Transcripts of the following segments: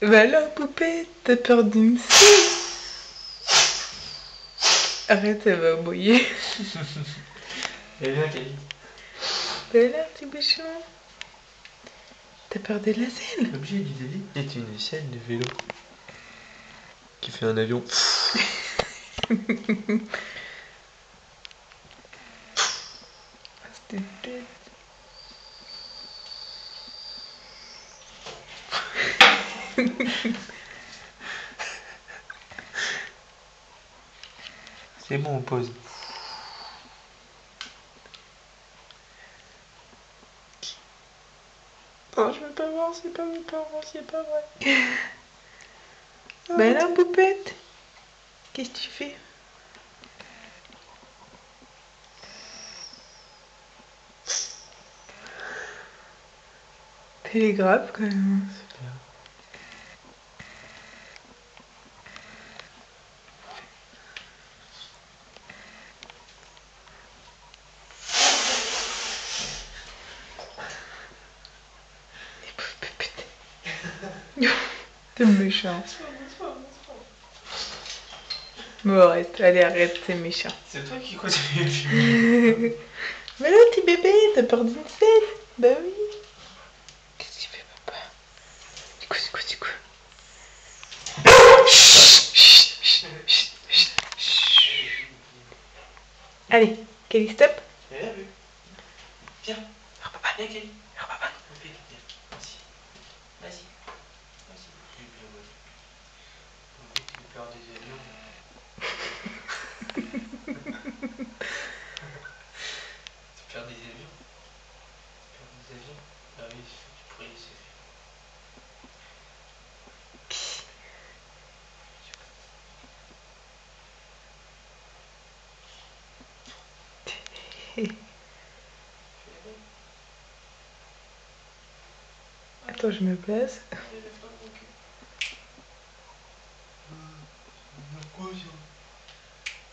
Bah alors, poupée, t'as peur d'une souris? Arrête, elle va aboyer. Elle vient, Kelly. Bah alors, petit bouchon, t'as peur des lasers? L'objet du délit est une chaîne de vélo qui fait un avion. C'est bon, on pose. Non, je veux pas voir, c'est pas mes parents, c'est pas vrai. Bah alors, poupette, qu'est-ce que tu fais? C'est grave quand même. T'es méchant. Bon, arrête, allez, arrête, t'es méchant. C'est toi qui continue à filmer. Mais là, petit bébé, t'as peur d'une selle? Bah oui. Qu'est-ce qu'il fait, papa? C'est quoi? Allez, Kelly, stop. Elle a vu. Viens. Alors, papa. Viens, Kelly. Alors, papa. Viens. Vas-y. Vas-y. Vas-y. J'ai bien vu. Tu as peur des avions. Tu peur des avions. Peur des avions. Ah oui, tu pourrais laisser faire. Attends, je me place.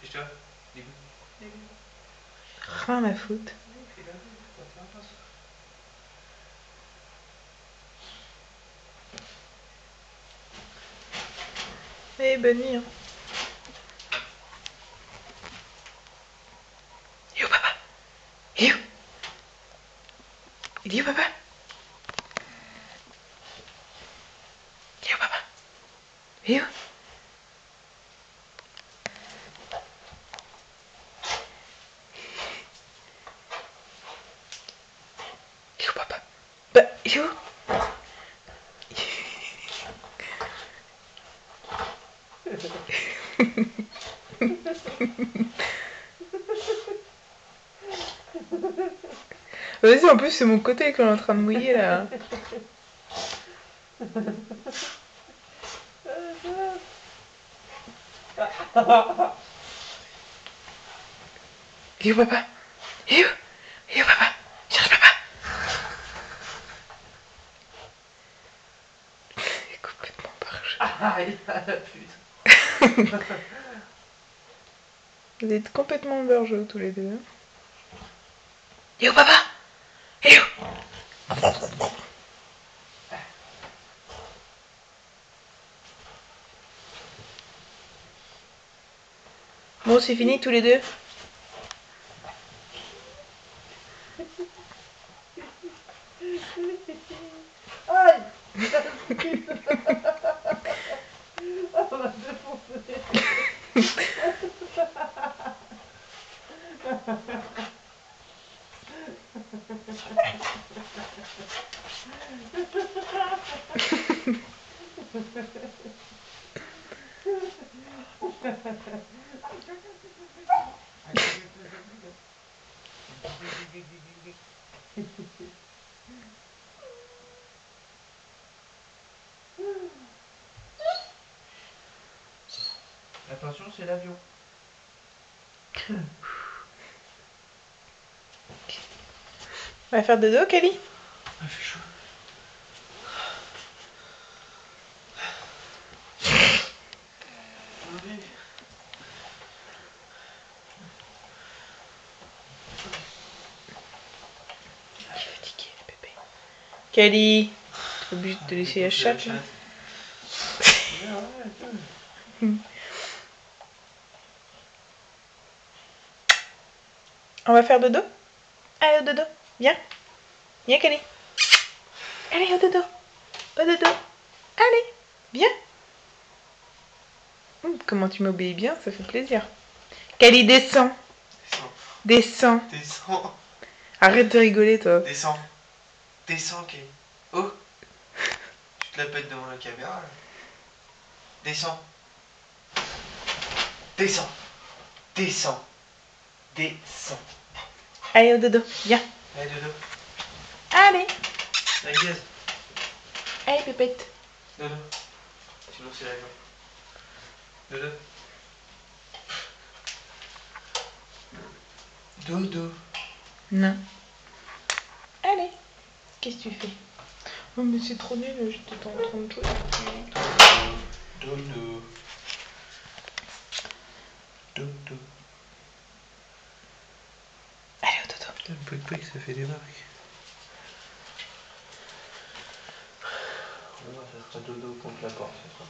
Fiche-toi. Rien à foutre. Eh, bonne nuit. Hein. Et où, papa? Et où? Il est où, papa? Il est où, papa? Et où? Il est où, papa? Bah, il est où? Vas-y, en plus, c'est mon côté qu'on est en train de mouiller là. Il est où, papa? Il est où? Il est où, papa? Cherche papa. Il est complètement barge. Aïe, putain. Vous êtes complètement barjots tous les deux. Il est où, papa? Il est où? Bon, c'est fini tous les deux. Aïe. On va défoncer. Attention, c'est l'avion. On va faire dodo, Kelly? Il fait chaud. Il est fatigué, le bébé. Kelly, t'es obligé de te laisser la chatte là. On va faire dodo? Allez, au dodo. Viens. Viens, Kelly. Allez, au dodo. Au dodo. Allez, viens. Comment tu m'obéis bien, ça fait plaisir. Kelly, descends. Descends. Descends. Descends. Arrête de rigoler, toi. Descends. Descends, Kelly. Oh. Tu te la pètes devant la caméra, là. Descends. Descends. Descends. Descends. Allez, au dodo. Viens. Allez, dodo. Allez. La gaz. Allez, pépette. Dodo. Sinon, c'est l'avion. Dodo. Dodo. Non. Allez. Qu'est-ce que tu fais? Oh, mais c'est trop nul, j'étais en train de jouer. Dodo. Dodo. Allez, au dodo. Putain, le pouic-pouic, ça fait des marques. Ça sera dodo contre la porte, ça sera.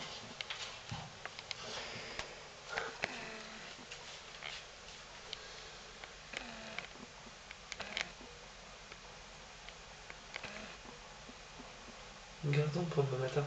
Gardons pour demain matin.